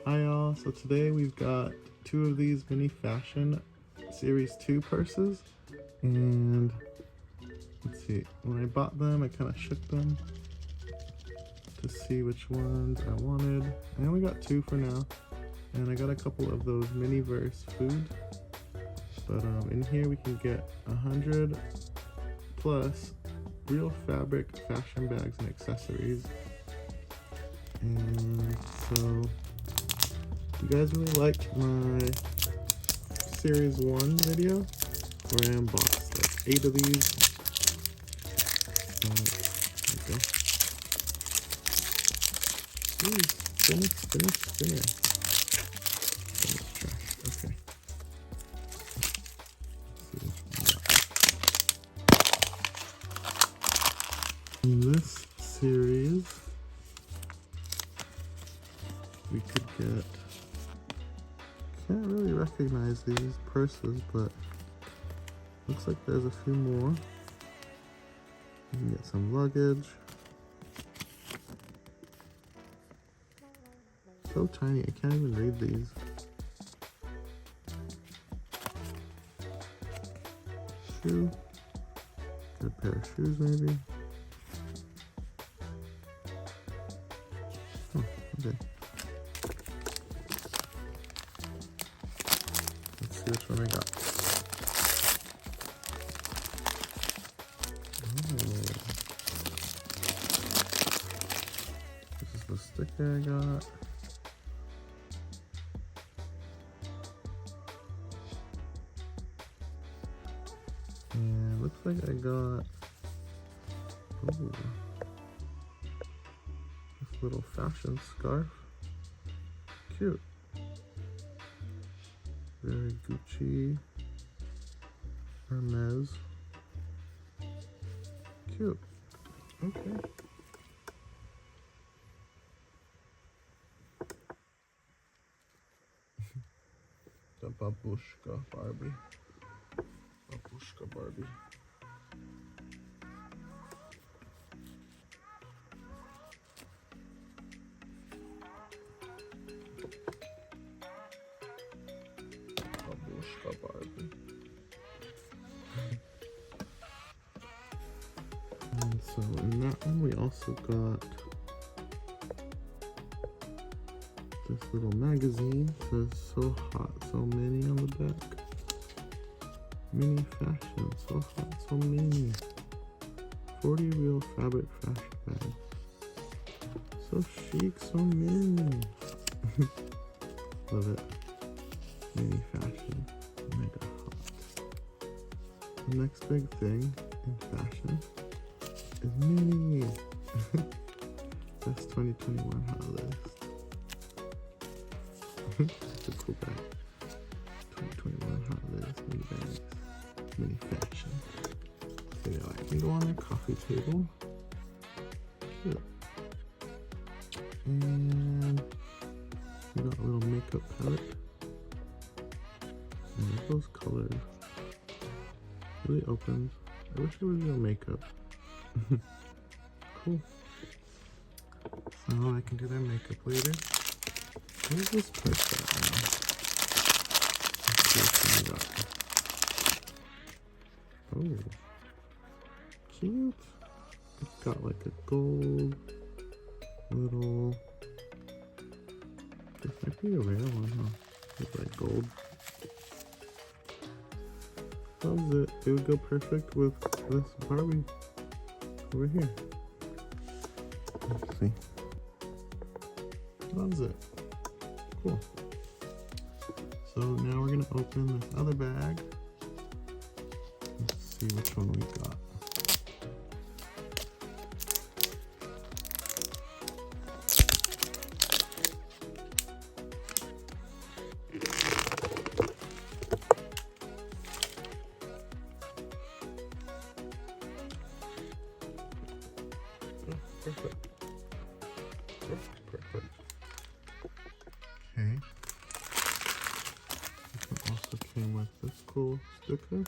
Hi y'all, so today we've got two of these mini fashion series 2 purses, and let's see, when I bought them I kind of shook them to see which ones I wanted. I only got 2 for now, and I got a couple of those Miniverse food, but in here we can get 100 plus real fabric fashion bags and accessories. And so you guys really liked my series 1 video where I unboxed like 8 of these. There we go. Ooh, spinner. Oh, it's trash. Okay. Let's see what we got. In this series, we could get, can't really recognize these purses, but looks like there's a few more. You can get some luggage. So tiny, I can't even read these. Shoe. Get a pair of shoes maybe. Oh, okay. Let's see which one I got. This is the sticker I got. And looks like I got this little fashion scarf. Cute. Very Gucci. Hermes. Cute. Okay. The Babushka Barbie. Babushka Barbie. Babushka Barbie. And so in that one we also got this little magazine. It says so hot, so many on the back. Mini fashion, so hot, so many. 40 real fabric fashion bags. So chic, so many. Love it. Mini fashion, mega hot. The next big thing in fashion is mini. Best 2021 hot list. That's a cool bag. 2021 hot list, mini bags, mini fashion. So yeah, I can go on a coffee table. Cute. And we got a little makeup palette. And look at those colors. Really opens. I wish it was real makeup. Cool. So I can do their makeup later. What is this purse at now? Let's see what's got. Oh, cute. It's got like a gold little. This might be a rare one, huh? It's like gold. Loves it. It would go perfect with this Barbie over here. Let's see. Loves it. Cool. So now we're gonna open this other bag. Let's see which one we got. Perfect. Perfect. Okay. This one also came with this cool sticker.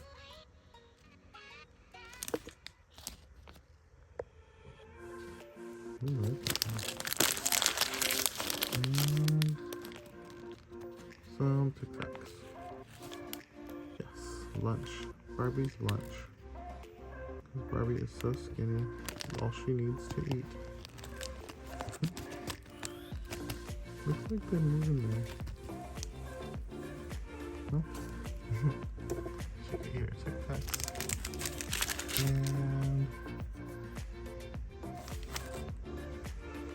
I like that. And lunch. Barbie's lunch. Because Barbie is so skinny. All she needs to eat. Looks like they're moving there. Huh? Here, check that. And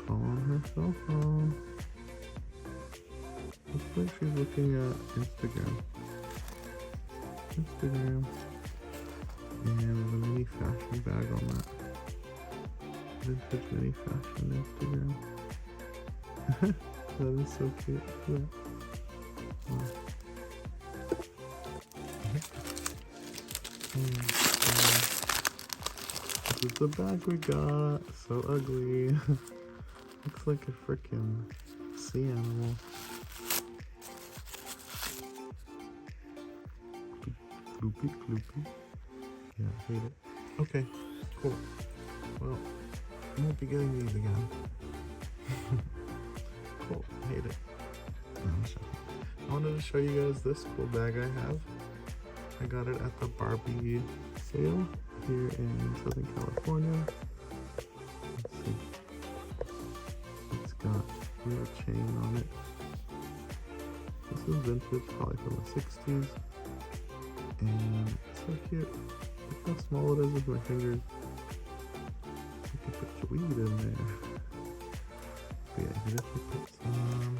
calling her cell phone. Looks like she's looking at Instagram. And the mini fashion bag on that. Vintage mini fashion Instagram. That is so cute. Yeah. Wow. This is the bag we got. So ugly. Looks like a freaking sea animal. Gloopy, gloopy. Yeah, I hate it. Okay, cool. Well, I won't be getting these again. Cool, I hate it. No, I wanted to show you guys this cool bag I have. I got it at the Barbie sale here in Southern California. Let's see. It's got a little chain on it. This is vintage, probably from the 60s. And it's so cute. Look how small it is with my fingers. You can put weed in there. But yeah, you have to put some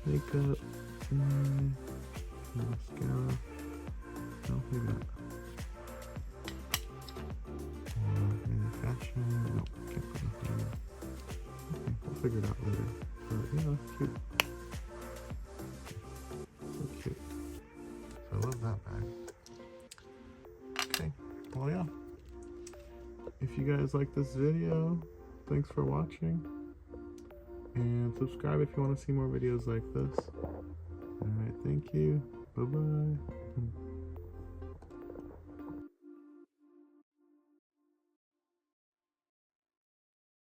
makeup in there, mascara. No, maybe not. Or maybe fashion. Nope, can't put nothing in there. Okay, we'll figure it out later. But yeah, it's cute. So cute. So I love that bag. Okay, well yeah. If you guys like this video, thanks for watching. And subscribe if you want to see more videos like this. Alright, thank you. Bye-bye.